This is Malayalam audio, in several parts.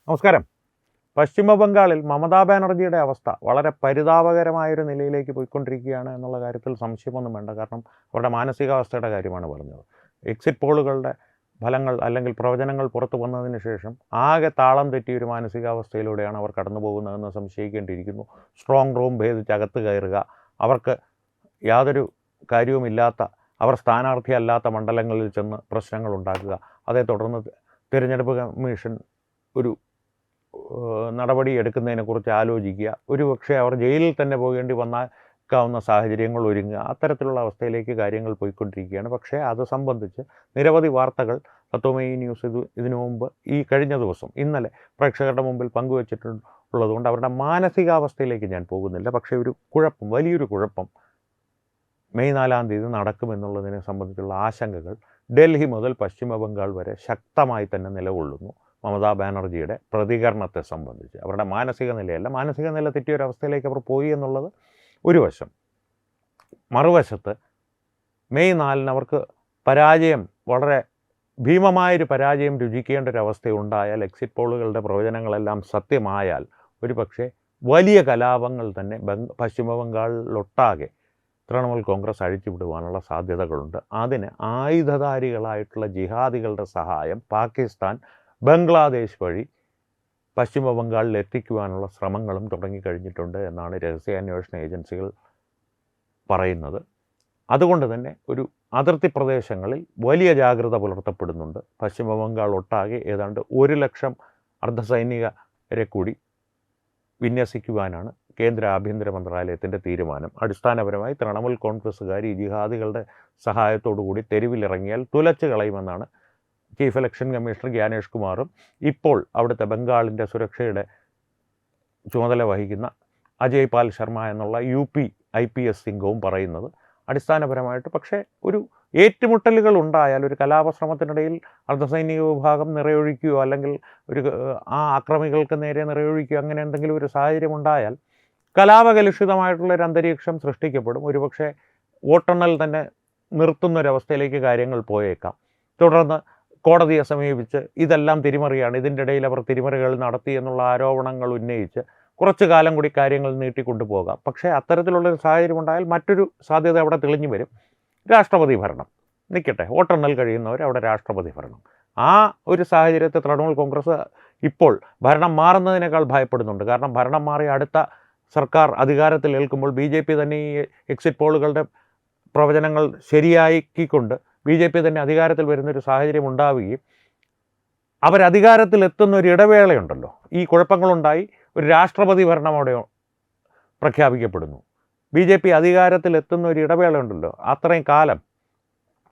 നമസ്കാരം. പശ്ചിമ ബംഗാളിൽ മമതാ ബാനർജിയുടെ അവസ്ഥ വളരെ പരിതാപകരമായൊരു നിലയിലേക്ക് പോയിക്കൊണ്ടിരിക്കുകയാണ് എന്നുള്ള കാര്യത്തിൽ സംശയമൊന്നും വേണ്ട. കാരണം അവരുടെ മാനസികാവസ്ഥയുടെ കാര്യമാണ് പറഞ്ഞത്. എക്സിറ്റ് പോളുകളുടെ ഫലങ്ങൾ അല്ലെങ്കിൽ പ്രവചനങ്ങൾ പുറത്തു വന്നതിന് ശേഷം ആകെ താളം തെറ്റിയൊരു മാനസികാവസ്ഥയിലൂടെയാണ് അവർ കടന്നു പോകുന്നതെന്ന് സംശയിക്കേണ്ടിയിരിക്കുന്നു. സ്ട്രോങ് റൂം ഭേദിച്ച് അകത്ത് കയറുക, അവർക്ക് യാതൊരു കാര്യവുമില്ലാത്ത, അവർ സ്ഥാനാർത്ഥിയല്ലാത്ത മണ്ഡലങ്ങളിൽ ചെന്ന് പ്രശ്നങ്ങൾ ഉണ്ടാക്കുക, അതേ തുടർന്ന് തിരഞ്ഞെടുപ്പ് കമ്മീഷൻ ഒരു നടപടി എടുക്കുന്നതിനെക്കുറിച്ച് ആലോചിക്കുക, ഒരുപക്ഷെ അവർ ജയിലിൽ തന്നെ പോകേണ്ടി വന്നേക്കാവുന്ന സാഹചര്യങ്ങൾ ഒരുങ്ങുക, അത്തരത്തിലുള്ള അവസ്ഥയിലേക്ക് കാര്യങ്ങൾ പോയിക്കൊണ്ടിരിക്കുകയാണ്. പക്ഷേ അത് സംബന്ധിച്ച് നിരവധി വാർത്തകൾ തത്വമയി ന്യൂസ് ഇതിനു മുമ്പ് ഈ കഴിഞ്ഞ ദിവസം ഇന്നലെ പ്രേക്ഷകരുടെ മുമ്പിൽ പങ്കുവച്ചിട്ടുള്ളതുകൊണ്ട് അവരുടെ മാനസികാവസ്ഥയിലേക്ക് ഞാൻ പോകുന്നില്ല. പക്ഷേ ഒരു കുഴപ്പം, വലിയൊരു കുഴപ്പം മെയ് 4-ാം തീയതി നടക്കുമെന്നുള്ളതിനെ സംബന്ധിച്ചുള്ള ആശങ്കകൾ ഡൽഹി മുതൽ പശ്ചിമ ബംഗാൾ വരെ ശക്തമായി തന്നെ നിലകൊള്ളുന്നു. മമതാ ബാനർജിയുടെ പ്രതികരണത്തെ സംബന്ധിച്ച് അവരുടെ മാനസിക നിലയല്ല, മാനസിക നില തെറ്റിയൊരവസ്ഥയിലേക്ക് അവർ പോയി എന്നുള്ളത് ഒരു വശം. മറുവശത്ത് മെയ് 4-ന് അവർക്ക് പരാജയം, വളരെ ഭീമമായൊരു പരാജയം രുചിക്കേണ്ട ഒരു അവസ്ഥയുണ്ടായാൽ, എക്സിറ്റ് പോളുകളുടെ പ്രവചനങ്ങളെല്ലാം സത്യമായാൽ, ഒരു പക്ഷേ വലിയ കലാപങ്ങൾ തന്നെ പശ്ചിമ ബംഗാളിലൊട്ടാകെ തൃണമൂൽ കോൺഗ്രസ് അഴിച്ചുവിടുവാനുള്ള സാധ്യതകളുണ്ട്. അതിന് ആയുധധാരികളായിട്ടുള്ള ജിഹാദികളുടെ സഹായം പാകിസ്ഥാൻ, ബംഗ്ലാദേശ് വഴി പശ്ചിമ ബംഗാളിൽ എത്തിക്കുവാനുള്ള ശ്രമങ്ങളും തുടങ്ങിക്കഴിഞ്ഞിട്ടുണ്ട് എന്നാണ് രഹസ്യാന്വേഷണ ഏജൻസികൾ പറയുന്നത്. അതുകൊണ്ട് തന്നെ ഒരു അതിർത്തി പ്രദേശങ്ങളിൽ വലിയ ജാഗ്രത പുലർത്തപ്പെടുന്നുണ്ട്. പശ്ചിമ ബംഗാൾ ഒട്ടാകെ ഏതാണ്ട് 1,00,000 അർദ്ധസൈനികരെ കൂടി വിന്യസിക്കുവാനാണ് കേന്ദ്ര ആഭ്യന്തര മന്ത്രാലയത്തിൻ്റെ തീരുമാനം. അടിസ്ഥാനപരമായി തൃണമൂൽ കോൺഗ്രസ്സുകാർ ഈ ജിഹാദികളുടെ സഹായത്തോടു കൂടി തെരുവിലിറങ്ങിയാൽ തുലച്ചു കളയുമെന്നാണ് ചീഫ് ഇലക്ഷൻ കമ്മീഷണർ ജ്ഞാനേഷ് കുമാറും ഇപ്പോൾ അവിടുത്തെ ബംഗാളിൻ്റെ സുരക്ഷയുടെ ചുമതല വഹിക്കുന്ന അജയ് പാൽ ശർമ്മ എന്നുള്ള UP IPS സിംഗവും പറയുന്നത്. അടിസ്ഥാനപരമായിട്ട് പക്ഷേ ഒരു ഏറ്റുമുട്ടലുകൾ ഉണ്ടായാൽ, ഒരു കലാപശ്രമത്തിനിടയിൽ അർദ്ധസൈനിക വിഭാഗം നിറയൊഴിക്കുകയോ അല്ലെങ്കിൽ ആ ആക്രമികൾക്ക് നേരെ നിറയൊഴിക്കുകയോ അങ്ങനെ എന്തെങ്കിലും ഒരു സാഹചര്യം ഉണ്ടായാൽ കലാപകലുഷിതമായിട്ടുള്ളൊരു അന്തരീക്ഷം സൃഷ്ടിക്കപ്പെടും. ഒരുപക്ഷെ വോട്ടെണ്ണൽ തന്നെ നിർത്തുന്നൊരവസ്ഥയിലേക്ക് കാര്യങ്ങൾ പോയേക്കാം. തുടർന്ന് കോടതിയെ സമീപിച്ച് ഇതെല്ലാം തിരിമറിയാണ്, ഇതിൻ്റെ ഇടയിൽ അവർ തിരിമറികൾ നടത്തി എന്നുള്ള ആരോപണങ്ങൾ ഉന്നയിച്ച് കുറച്ചു കാലം കൂടി കാര്യങ്ങൾ നീട്ടിക്കൊണ്ടുപോകാം. പക്ഷേ അത്തരത്തിലുള്ളൊരു സാഹചര്യം ഉണ്ടായാൽ മറ്റൊരു സാധ്യത അവിടെ തെളിഞ്ഞു വരും. രാഷ്ട്രപതി ഭരണം നിൽക്കട്ടെ, വോട്ടെണ്ണൽ കഴിയുന്നവർ അവിടെ രാഷ്ട്രപതി ഭരണം. ആ ഒരു സാഹചര്യത്തിൽ തൃണമൂൽ കോൺഗ്രസ് ഇപ്പോൾ ഭരണം മാറുന്നതിനേക്കാൾ ഭയപ്പെടുന്നുണ്ട്. കാരണം ഭരണം മാറി അടുത്ത സർക്കാർ അധികാരത്തിൽ ഏൽക്കുമ്പോൾ BJP തന്നെ ഈ എക്സിറ്റ് പോളുകളുടെ പ്രവചനങ്ങൾ ശരിയാക്കിക്കൊണ്ട് BJP തന്നെ അധികാരത്തിൽ വരുന്നൊരു സാഹചര്യം ഉണ്ടാവുകയും അവരധികാരത്തിലെത്തുന്ന ഒരു ഇടവേളയുണ്ടല്ലോ, ഈ കുഴപ്പങ്ങളുണ്ടായി ഒരു രാഷ്ട്രപതി ഭരണം അവിടെ പ്രഖ്യാപിക്കപ്പെടുന്നു. BJP അധികാരത്തിലെത്തുന്ന ഒരു ഇടവേളയുണ്ടല്ലോ, അത്രയും കാലം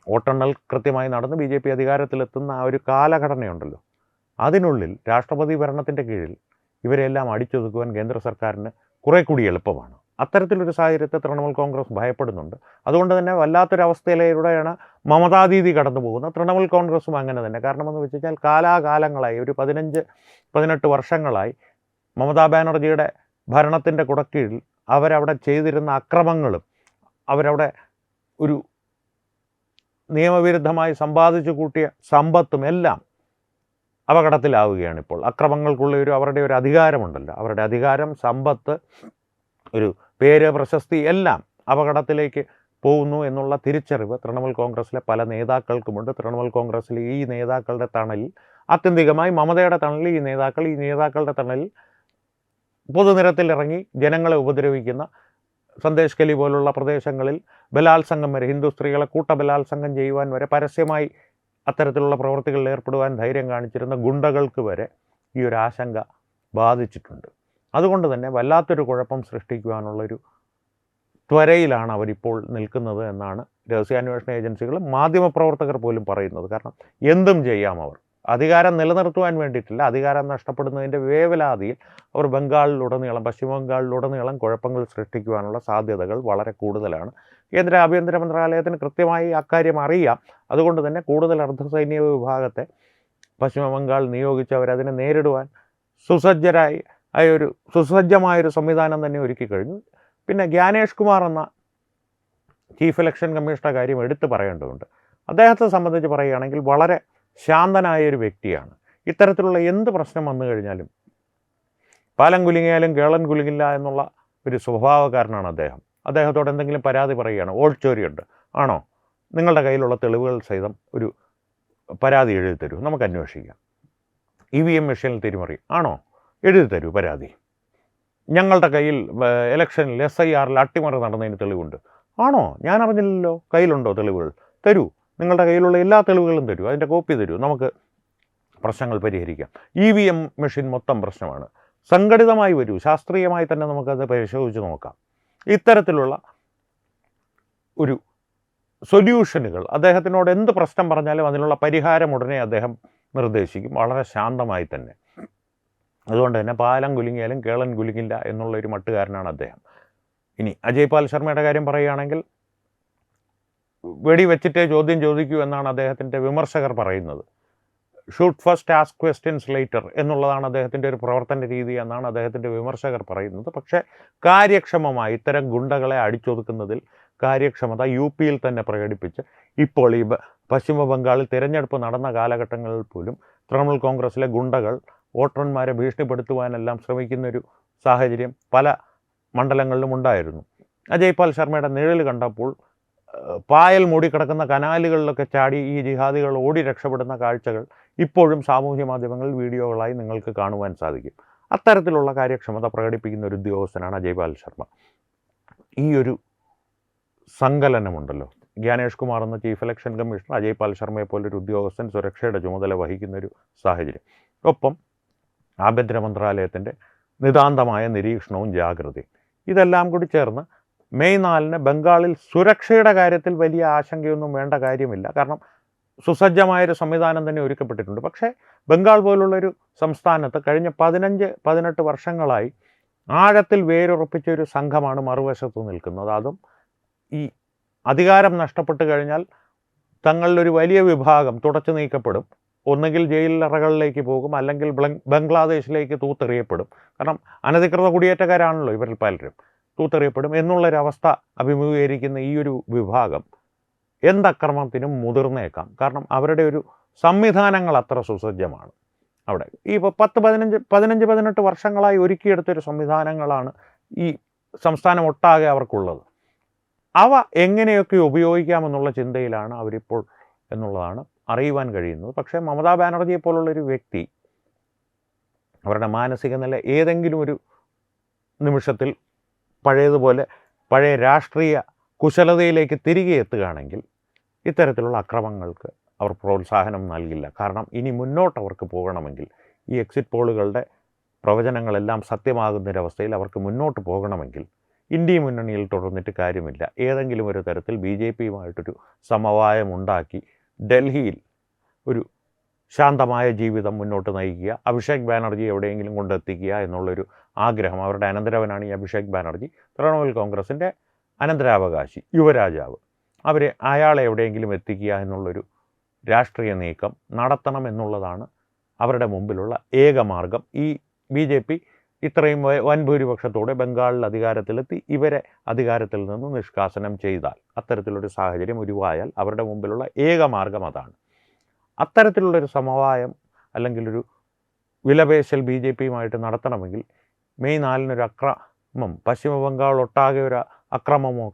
വോട്ടെണ്ണൽ കൃത്യമായി നടന്ന് BJP അധികാരത്തിലെത്തുന്ന ആ ഒരു കാലഘടനയുണ്ടല്ലോ, അതിനുള്ളിൽ രാഷ്ട്രപതി ഭരണത്തിൻ്റെ കീഴിൽ ഇവരെല്ലാം അടിച്ചൊതുക്കുവാൻ കേന്ദ്ര സർക്കാരിന് കുറേ കൂടി എളുപ്പമാണ്. അത്തരത്തിലൊരു സാഹചര്യത്തെ തൃണമൂൽ കോൺഗ്രസ് ഭയപ്പെടുന്നുണ്ട്. അതുകൊണ്ട് തന്നെ വല്ലാത്തൊരവസ്ഥയിലൂടെയാണ് മമതാ ദീദി കടന്നു പോകുന്നത്. തൃണമൂൽ കോൺഗ്രസും അങ്ങനെ തന്നെ. കാരണമെന്ന് വെച്ച് കഴിഞ്ഞാൽ കാലാകാലങ്ങളായി, ഒരു 15-18 വർഷങ്ങളായി മമതാ ബാനർജിയുടെ ഭരണത്തിൻ്റെ കുടക്കീഴിൽ അവരവിടെ ചെയ്തിരുന്ന അക്രമങ്ങളും അവരവിടെ ഒരു നിയമവിരുദ്ധമായി സമ്പാദിച്ചു കൂട്ടിയ സമ്പത്തും എല്ലാം അപകടത്തിലാവുകയാണ് ഇപ്പോൾ. അക്രമങ്ങൾക്കുള്ള അവരുടെ ഒരു അധികാരമുണ്ടല്ലോ, അവരുടെ അധികാരം, സമ്പത്ത്, ഒരു പേര്, പ്രശസ്തി എല്ലാം അപകടത്തിലേക്ക് പോകുന്നു എന്നുള്ള തിരിച്ചറിവ് തൃണമൂൽ കോൺഗ്രസ്സിലെ പല നേതാക്കൾക്കുമുണ്ട്. തൃണമൂൽ കോൺഗ്രസ്സിലെ ഈ നേതാക്കളുടെ തണലിൽ, ആത്യന്തികമായി മമതയുടെ തണലിൽ ഈ നേതാക്കളുടെ തണലിൽ പൊതുനിരത്തിൽ ഇറങ്ങി ജനങ്ങളെ ഉപദ്രവിക്കുന്ന സന്ദേശ് കലി പോലുള്ള പ്രദേശങ്ങളിൽ ബലാത്സംഗം വരെ, ഹിന്ദു സ്ത്രീകളെ ബലാത്സംഗം ചെയ്യുവാൻ വരെ, പരസ്യമായി അത്തരത്തിലുള്ള പ്രവൃത്തികളിൽ ഏർപ്പെടുവാൻ ധൈര്യം കാണിച്ചിരുന്ന ഗുണ്ടകൾക്ക് വരെ ഈ ഒരു ആശങ്ക ബാധിച്ചിട്ടുണ്ട്. അതുകൊണ്ട് തന്നെ വല്ലാത്തൊരു കുഴപ്പം സൃഷ്ടിക്കുവാനുള്ളൊരു ത്വരയിലാണ് അവരിപ്പോൾ നിൽക്കുന്നത് എന്നാണ് രഹസ്യാന്വേഷണ ഏജൻസികളും മാധ്യമപ്രവർത്തകർ പോലും പറയുന്നത്. കാരണം എന്തും ചെയ്യാം, അവർ അധികാരം നിലനിർത്തുവാൻ വേണ്ടിയിട്ടില്ല, അധികാരം നഷ്ടപ്പെടുന്നതിൻ്റെ വേവലാതിയിൽ അവർ ബംഗാളിലുടനീളം, പശ്ചിമ ബംഗാളിലുടനീളം കുഴപ്പങ്ങൾ സൃഷ്ടിക്കുവാനുള്ള സാധ്യതകൾ വളരെ കൂടുതലാണ്. കേന്ദ്ര ആഭ്യന്തര മന്ത്രാലയത്തിന് കൃത്യമായി അക്കാര്യം അറിയാം. അതുകൊണ്ട് തന്നെ കൂടുതൽ അർദ്ധസൈനിക വിഭാഗത്തെ പശ്ചിമ ബംഗാൾ നിയോഗിച്ച് അവരതിനെ നേരിടുവാൻ സുസജ്ജമായൊരു സംവിധാനം തന്നെ ഒരുക്കി കഴിഞ്ഞു. പിന്നെ ജ്ഞാനേഷ് കുമാർ എന്ന ചീഫ് ഇലക്ഷൻ കമ്മീഷണറുടെ കാര്യം എടുത്തു പറയേണ്ടതുണ്ട്. അദ്ദേഹത്തെ സംബന്ധിച്ച് പറയുകയാണെങ്കിൽ വളരെ ശാന്തനായൊരു വ്യക്തിയാണ്. ഇത്തരത്തിലുള്ള എന്ത് പ്രശ്നം വന്നു കഴിഞ്ഞാലും പാലം കുലുങ്ങിയാലും കേളൻ കുലുങ്ങില്ല എന്നുള്ള ഒരു സ്വഭാവക്കാരനാണ് അദ്ദേഹം. അദ്ദേഹത്തോട് എന്തെങ്കിലും പരാതി പറയുകയാണ്, ഓൾച്ചോരിയുണ്ട്, ആണോ, നിങ്ങളുടെ കയ്യിലുള്ള തെളിവുകൾ സഹിതം ഒരു പരാതി എഴുതി തരൂ, നമുക്ക് അന്വേഷിക്കാം. EVM മെഷീനിൽ തിരിമറി, ആണോ, എഴുതി തരൂ പരാതി. ഞങ്ങളുടെ കയ്യിൽ ഇലക്ഷനിൽ SIRൽ അട്ടിമറി നടന്നതിന് തെളിവുണ്ട്, ആണോ, ഞാൻ അറിഞ്ഞില്ലല്ലോ, കയ്യിലുണ്ടോ തെളിവുകൾ, തരൂ, നിങ്ങളുടെ കയ്യിലുള്ള എല്ലാ തെളിവുകളും തരൂ, അതിൻ്റെ കോപ്പി തരൂ, നമുക്ക് പ്രശ്നങ്ങൾ പരിഹരിക്കാം. EVM മെഷീൻ മൊത്തം പ്രശ്നമാണ്, സംഘടിതമായി വരൂ, ശാസ്ത്രീയമായി തന്നെ നമുക്കത് പരിശോധിച്ച് നോക്കാം. ഇത്തരത്തിലുള്ള ഒരു സൊല്യൂഷനുകൾ, അദ്ദേഹത്തിനോട് എന്ത് പ്രശ്നം പറഞ്ഞാലും അതിനുള്ള പരിഹാരം ഉടനെ അദ്ദേഹം നിർദ്ദേശിക്കും, വളരെ ശാന്തമായി തന്നെ. അതുകൊണ്ട് തന്നെ പാലം കുലുങ്ങിയാലും കേളൻ കുലുങ്ങില്ല എന്നുള്ളൊരു മട്ടുകാരനാണ് അദ്ദേഹം. ഇനി അജയ് പാൽ ശർമ്മയുടെ കാര്യം പറയുകയാണെങ്കിൽ, വെടിവെച്ചിട്ടേ ചോദ്യം ചോദിക്കൂ എന്നാണ് അദ്ദേഹത്തിൻ്റെ വിമർശകർ പറയുന്നത്. Shoot first, ask questions later എന്നുള്ളതാണ് അദ്ദേഹത്തിൻ്റെ ഒരു പ്രവർത്തന രീതി എന്നാണ് അദ്ദേഹത്തിൻ്റെ വിമർശകർ പറയുന്നത്. പക്ഷേ കാര്യക്ഷമമായി ഇത്തരം ഗുണ്ടകളെ അടിച്ചൊതുക്കുന്നതിൽ കാര്യക്ഷമത UPയിൽ തന്നെ പ്രകടിപ്പിച്ച് ഇപ്പോൾ ഈ പശ്ചിമ ബംഗാളിൽ തിരഞ്ഞെടുപ്പ് നടന്ന കാലഘട്ടങ്ങളിൽ പോലും തൃണമൂൽ കോൺഗ്രസിലെ ഗുണ്ടകൾ വോട്ടർമാരെ ഭീഷണിപ്പെടുത്തുവാനെല്ലാം ശ്രമിക്കുന്നൊരു സാഹചര്യം പല മണ്ഡലങ്ങളിലും ഉണ്ടായിരുന്നു. അജയ് പാൽ ശർമ്മയുടെ നിഴൽ കണ്ടപ്പോൾ പായൽ മൂടിക്കിടക്കുന്ന കനാലുകളിലൊക്കെ ചാടി ഈ ജിഹാദികൾ ഓടി രക്ഷപ്പെടുന്ന കാഴ്ചകൾ ഇപ്പോഴും സാമൂഹ്യ മാധ്യമങ്ങളിൽ വീഡിയോകളായി നിങ്ങൾക്ക് കാണുവാൻ സാധിക്കും. അത്തരത്തിലുള്ള കാര്യക്ഷമത പ്രകടിപ്പിക്കുന്ന ഒരു ഉദ്യോഗസ്ഥനാണ് അജയ് പാൽ ശർമ്മ. ഈ ഒരു സങ്കലനമുണ്ടല്ലോ, ജ്ഞാനേഷ് കുമാർ എന്ന ചീഫ് ഇലക്ഷൻ കമ്മീഷണർ അജയ് പാൽ ശർമ്മയെ പോലൊരു ഉദ്യോഗസ്ഥൻ സുരക്ഷയുടെ ചുമതല വഹിക്കുന്നൊരു സാഹചര്യം, ഒപ്പം ആഭ്യന്തര മന്ത്രാലയത്തിൻ്റെ നിതാന്തമായ നിരീക്ഷണവും ജാഗ്രതയും, ഇതെല്ലാം കൂടി ചേർന്ന് മെയ് 4 ബംഗാളിൽ സുരക്ഷയുടെ കാര്യത്തിൽ വലിയ ആശങ്കയൊന്നും വേണ്ട കാര്യമില്ല. കാരണം സുസജ്ജമായൊരു സംവിധാനം തന്നെ ഒരുക്കപ്പെട്ടിട്ടുണ്ട്. പക്ഷേ ബംഗാൾ പോലുള്ളൊരു സംസ്ഥാനത്ത് കഴിഞ്ഞ 15-18 വർഷങ്ങളായി ആഴത്തിൽ വേരുറപ്പിച്ച ഒരു സംഘമാണ് മറുവശത്ത് നിൽക്കുന്നത്. അതും ഈ അധികാരം നഷ്ടപ്പെട്ട് കഴിഞ്ഞാൽ തങ്ങളിലൊരു വലിയ വിഭാഗം തുടച്ചു നീക്കപ്പെടും, ഒന്നുകിൽ ജയിലറകളിലേക്ക് പോകും, അല്ലെങ്കിൽ ബംഗ്ലാദേശിലേക്ക് തൂത്തെറിയപ്പെടും. കാരണം അനധികൃത കുടിയേറ്റക്കാരാണല്ലോ ഇവരിൽ പലരും, തൂത്തെറിയപ്പെടും എന്നുള്ളൊരവസ്ഥ അഭിമുഖീകരിക്കുന്ന ഈ ഒരു വിഭാഗം എന്തക്രമത്തിനും മുതിർന്നേക്കാം. കാരണം അവരുടെ ഒരു സംവിധാനങ്ങൾ അത്ര സുസജ്ജമാണ്. അവിടെ ഈ 10-15-18 വർഷങ്ങളായി ഒരുക്കിയെടുത്തൊരു സംവിധാനങ്ങളാണ് ഈ സംസ്ഥാനം ഒട്ടാകെ അവർക്കുള്ളത്. അവ എങ്ങനെയൊക്കെ ഉപയോഗിക്കാമെന്നുള്ള ചിന്തയിലാണ് അവരിപ്പോൾ എന്നുള്ളതാണ് അറിയുവാൻ കഴിയുന്നത്. പക്ഷേ മമതാ ബാനർജിയെ പോലുള്ളൊരു വ്യക്തി അവരുടെ മാനസിക നില ഏതെങ്കിലും ഒരു നിമിഷത്തിൽ പഴയതുപോലെ പഴയ രാഷ്ട്രീയ കുശലതയിലേക്ക് തിരികെ എത്തുകയാണെങ്കിൽ ഇത്തരത്തിലുള്ള അക്രമങ്ങൾക്ക് അവർ പ്രോത്സാഹനം നൽകില്ല. കാരണം ഇനി മുന്നോട്ട് അവർക്ക് പോകണമെങ്കിൽ, ഈ എക്സിറ്റ് പോളുകളുടെ പ്രവചനങ്ങളെല്ലാം സത്യമാകുന്നൊരവസ്ഥയിൽ അവർക്ക് മുന്നോട്ട് പോകണമെങ്കിൽ ഇന്ത്യ മുന്നണിയിൽ തുടർന്നിട്ട് കാര്യമില്ല. ഏതെങ്കിലും ഒരു തരത്തിൽ BJPയുമായിട്ടൊരു സമവായം ഉണ്ടാക്കി ഡൽഹിയിൽ ഒരു ശാന്തമായ ജീവിതം മുന്നോട്ട് നയിക്കുക, അഭിഷേക് ബാനർജി എവിടെയെങ്കിലും കൊണ്ടെത്തിക്കുക എന്നുള്ളൊരു ആഗ്രഹം. അവരുടെ അനന്തരവനാണ് ഈ അഭിഷേക് ബാനർജി, തൃണമൂൽ കോൺഗ്രസിൻ്റെ അനന്തരാവകാശി, യുവരാജാവ്. അയാളെ എവിടെയെങ്കിലും എത്തിക്കുക എന്നുള്ളൊരു രാഷ്ട്രീയ നീക്കം നടത്തണം എന്നുള്ളതാണ് അവരുടെ മുമ്പിലുള്ള ഏക മാർഗം. ഈ BJP ഇത്രയും വൻ ഭൂരിപക്ഷത്തോടെ ബംഗാളിൽ അധികാരത്തിലെത്തി ഇവരെ അധികാരത്തിൽ നിന്ന് നിഷ്കാസനം ചെയ്താൽ, അത്തരത്തിലൊരു സാഹചര്യം ഉരുവായാൽ അവരുടെ മുമ്പിലുള്ള ഏക മാർഗം അതാണ്. അത്തരത്തിലുള്ളൊരു സമവായം അല്ലെങ്കിൽ ഒരു വിലപേശൽ BJPയുമായിട്ട് നടത്തണമെങ്കിൽ മെയ് 4 അക്രമം, പശ്ചിമ ബംഗാൾ ഒട്ടാകെ ഒരു അക്രമമോ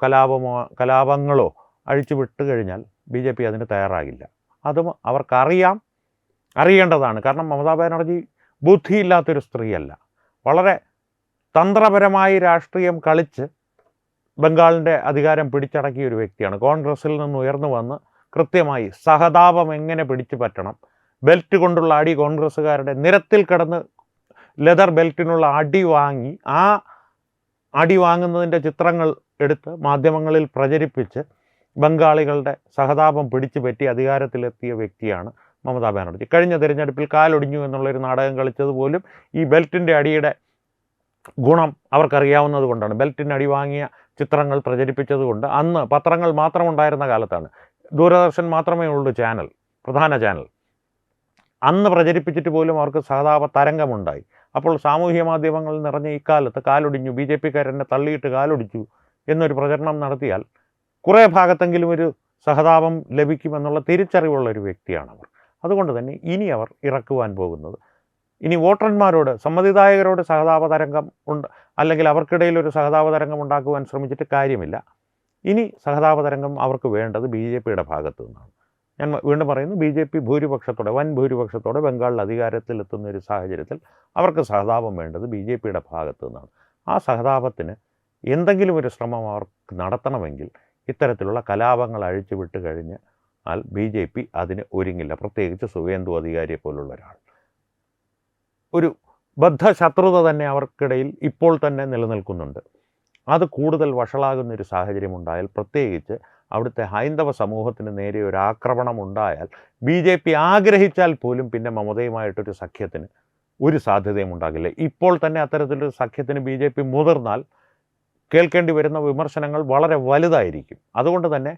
കലാപങ്ങളോ അഴിച്ചു വിട്ട് കഴിഞ്ഞാൽ BJP അതിന് തയ്യാറാകില്ല. അതും അറിയേണ്ടതാണ്. കാരണം മമതാ ബാനർജി ബുദ്ധിയില്ലാത്തൊരു സ്ത്രീയല്ല, വളരെ തന്ത്രപരമായി രാഷ്ട്രീയം കളിച്ച് ബംഗാളിൻ്റെ അധികാരം പിടിച്ചടക്കിയ ഒരു വ്യക്തിയാണ്. കോൺഗ്രസിൽ നിന്ന് ഉയർന്നു വന്ന് കൃത്യമായി സഹതാപം എങ്ങനെ പിടിച്ചു പറ്റണം, ബെൽറ്റ് കൊണ്ടുള്ള അടി, കോൺഗ്രസ്സുകാരുടെ നിരത്തിൽ കിടന്ന് ലെതർ ബെൽറ്റിനുള്ള അടി വാങ്ങി ആ അടി വാങ്ങുന്നതിൻ്റെ ചിത്രങ്ങൾ എടുത്ത് മാധ്യമങ്ങളിൽ പ്രചരിപ്പിച്ച് ബംഗാളികളുടെ സഹതാപം പിടിച്ചു പറ്റി അധികാരത്തിലെത്തിയ വ്യക്തിയാണ് മമതാ ബാനർജി. കഴിഞ്ഞ തിരഞ്ഞെടുപ്പിൽ കാലൊടിഞ്ഞു എന്നുള്ളൊരു നാടകം കളിച്ചതുപോലും ഈ ബെൽറ്റിൻ്റെ അടിയുടെ ഗുണം അവർക്കറിയാവുന്നത് കൊണ്ടാണ്. ബെൽറ്റിന് അടി വാങ്ങിയ ചിത്രങ്ങൾ പ്രചരിപ്പിച്ചതുകൊണ്ട് അന്ന് പത്രങ്ങൾ മാത്രം ഉണ്ടായിരുന്ന കാലത്താണ്, ദൂരദർശൻ മാത്രമേ ഉള്ളൂ ചാനൽ, പ്രധാന ചാനൽ. അന്ന് പ്രചരിപ്പിച്ചിട്ട് പോലും അവർക്ക് സഹതാപ തരംഗമുണ്ടായി. അപ്പോൾ സാമൂഹ്യ മാധ്യമങ്ങളിൽ നിറഞ്ഞ ഇക്കാലത്ത് കാലൊടിഞ്ഞു, BJPക്കാരെന്നെ തള്ളിയിട്ട് കാലൊടിച്ചു എന്നൊരു പ്രചരണം നടത്തിയാൽ കുറേ ഭാഗത്തെങ്കിലും ഒരു സഹതാപം ലഭിക്കുമെന്നുള്ള തിരിച്ചറിവുള്ള ഒരു വ്യക്തിയാണ് അവർ. അതുകൊണ്ട് തന്നെ ഇനി അവർ ഇറക്കുവാൻ പോകുന്നത്, ഇനി വോട്ടർമാരോട് സമ്മതിദായകരോട് സഹതാപ തരംഗം അല്ലെങ്കിൽ അവർക്കിടയിൽ ഒരു സഹതാപ തരംഗം ഉണ്ടാക്കുവാൻ ശ്രമിച്ചിട്ട് കാര്യമില്ല. ഇനി സഹതാപ തരംഗം അവർക്ക് വേണ്ടത് BJPയുടെ ഭാഗത്തു നിന്നാണ്. ഞാൻ വീണ്ടും പറയുന്നു, BJP ഭൂരിപക്ഷത്തോടെ, വൻ ഭൂരിപക്ഷത്തോടെ ബംഗാളിൽ അധികാരത്തിലെത്തുന്ന ഒരു സാഹചര്യത്തിൽ അവർക്ക് സഹതാപം വേണ്ടത് BJPയുടെ ഭാഗത്തു നിന്നാണ്. ആ സഹതാപത്തിന് എന്തെങ്കിലും ഒരു ശ്രമം അവർക്ക് നടത്തണമെങ്കിൽ ഇത്തരത്തിലുള്ള കലാപങ്ങൾ അഴിച്ചുവിട്ട് കഴിഞ്ഞാൽ BJP അതിന് ഒരുങ്ങില്ല. പ്രത്യേകിച്ച് സുവേന്ദു അധികാരിയെ പോലുള്ള ഒരാൾ. ഒരു ബദ്ധശത്രുത തന്നെ അവർക്കിടയിൽ ഇപ്പോൾ തന്നെ നിലനിൽക്കുന്നുണ്ട്. അത് കൂടുതൽ വഷളാകുന്നൊരു സാഹചര്യമുണ്ടായാൽ, പ്രത്യേകിച്ച് അവിടുത്തെ ഹൈന്ദവ സമൂഹത്തിന് നേരെ ഒരു ആക്രമണം ഉണ്ടായാൽ BJP ആഗ്രഹിച്ചാൽ പോലും പിന്നെ മമതയുമായിട്ടൊരു സഖ്യത്തിന് ഒരു സാധ്യതയും ഉണ്ടാകില്ല. ഇപ്പോൾ തന്നെ അത്തരത്തിലൊരു സഖ്യത്തിന് BJP മുതിർന്നാൽ കേൾക്കേണ്ടി വരുന്ന വിമർശനങ്ങൾ വളരെ വലുതായിരിക്കും. അതുകൊണ്ട് തന്നെ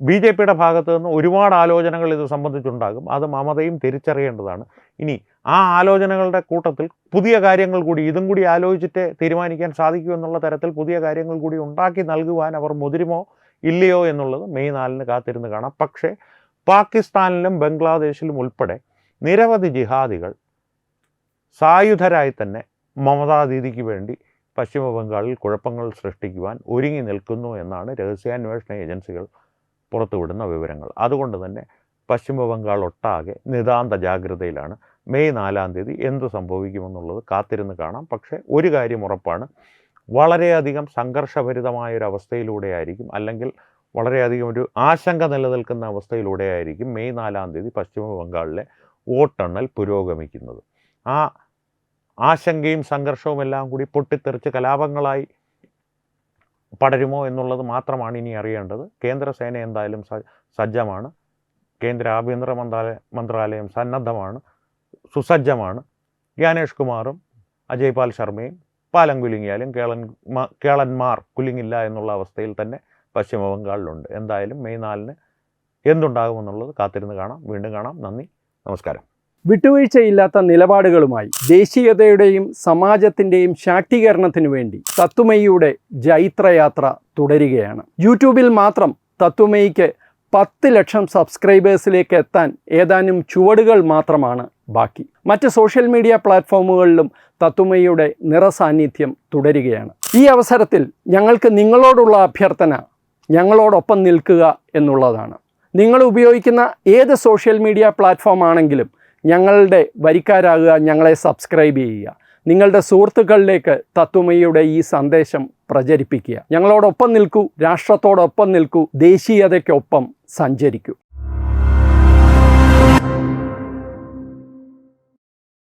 BJPയുടെ ഭാഗത്തു നിന്ന് ഒരുപാട് ആലോചനകൾ ഇത് സംബന്ധിച്ചുണ്ടാകും. അത് മമതയും തിരിച്ചറിയേണ്ടതാണ്. ഇനി ആ ആലോചനകളുടെ കൂട്ടത്തിൽ പുതിയ കാര്യങ്ങൾ കൂടി, ഇതും കൂടി ആലോചിച്ചിട്ട് തീരുമാനിക്കാൻ സാധിക്കൂ എന്നുള്ള തരത്തിൽ പുതിയ കാര്യങ്ങൾ കൂടി ഉണ്ടാക്കി നൽകുവാൻ അവർ മുതിരുമോ ഇല്ലയോ എന്നുള്ളത് മെയ് 4-ന് കാത്തിരുന്ന് കാണാം. പക്ഷേ പാകിസ്ഥാനിലും ബംഗ്ലാദേശിലും ഉൾപ്പെടെ നിരവധി ജിഹാദികൾ സായുധരായി തന്നെ മമതാ ദീദിക്ക് വേണ്ടി പശ്ചിമ ബംഗാളിൽ കുഴപ്പങ്ങൾ സൃഷ്ടിക്കുവാൻ ഒരുങ്ങി നിൽക്കുന്നു എന്നാണ് രഹസ്യാന്വേഷണ ഏജൻസികൾ പുറത്തുവിടുന്ന വിവരങ്ങൾ. അതുകൊണ്ട് തന്നെ പശ്ചിമ ബംഗാൾ ഒട്ടാകെ നിതാന്ത ജാഗ്രതയിലാണ്. മെയ് 4-ാം തീയതി എന്ത് സംഭവിക്കുമെന്നുള്ളത് കാത്തിരുന്ന് കാണാം. പക്ഷേ ഒരു കാര്യം ഉറപ്പാണ്, വളരെയധികം സംഘർഷഭരിതമായൊരവസ്ഥയിലൂടെയായിരിക്കും, അല്ലെങ്കിൽ വളരെയധികം ഒരു ആശങ്ക നിലനിൽക്കുന്ന അവസ്ഥയിലൂടെയായിരിക്കും മെയ് 4-ാം തീയതി പശ്ചിമ ബംഗാളിലെ വോട്ടെണ്ണൽ പുരോഗമിക്കുന്നത്. ആ ആശങ്കയും സംഘർഷവും എല്ലാം കൂടി പൊട്ടിത്തെറിച്ച് കലാപങ്ങളായി പടരുമോ എന്നുള്ളത് മാത്രമാണ് ഇനി അറിയേണ്ടത്. കേന്ദ്രസേന എന്തായാലും സജ്ജമാണ്. കേന്ദ്ര ആഭ്യന്തര മന്ത്രാലയം സന്നദ്ധമാണ്, സുസജ്ജമാണ്. ജ്ഞാനേഷ് കുമാറും അജയ് പാൽ ശർമ്മയും പാലം കുലുങ്ങിയാലും കേളന്മാർ കുലുങ്ങില്ല എന്നുള്ള അവസ്ഥയിൽ തന്നെ പശ്ചിമ ബംഗാളിലുണ്ട്. എന്തായാലും മെയ് 4-ന് എന്തുണ്ടാകുമെന്നുള്ളത് കാത്തിരുന്ന് കാണാം. വീണ്ടും കാണാം. നന്ദി, നമസ്കാരം. വിട്ടുവീഴ്ചയില്ലാത്ത നിലപാടുകളുമായി ദേശീയതയുടെയും സമാജത്തിൻ്റെയും ശാക്തീകരണത്തിനു വേണ്ടി തത്വമയിയുടെ ജൈത്രയാത്ര തുടരുകയാണ്. യൂട്യൂബിൽ മാത്രം തത്വമയിക്ക് 10 ലക്ഷം സബ്സ്ക്രൈബേഴ്സിലേക്ക് എത്താൻ ഏതാനും ചുവടുകൾ മാത്രമാണ് ബാക്കി. മറ്റ് സോഷ്യൽ മീഡിയ പ്ലാറ്റ്ഫോമുകളിലും തത്വമയിയുടെ നിറസാന്നിധ്യം തുടരുകയാണ്. ഈ അവസരത്തിൽ ഞങ്ങൾക്ക് നിങ്ങളോടുള്ള അഭ്യർത്ഥന ഞങ്ങളോടൊപ്പം നിൽക്കുക എന്നുള്ളതാണ്. നിങ്ങൾ ഉപയോഗിക്കുന്ന ഏത് സോഷ്യൽ മീഡിയ പ്ലാറ്റ്ഫോം ആണെങ്കിലും ഞങ്ങളുടെ വരിക്കാരാകുക, ഞങ്ങളെ സബ്സ്ക്രൈബ് ചെയ്യുക, നിങ്ങളുടെ സുഹൃത്തുക്കളിലേക്ക് തത്വമയിയുടെ ഈ സന്ദേശം പ്രചരിപ്പിക്കുക. ഞങ്ങളോടൊപ്പം നിൽക്കൂ, രാഷ്ട്രത്തോടൊപ്പം നിൽക്കൂ, ദേശീയതയ്ക്കൊപ്പം സഞ്ചരിക്കൂ.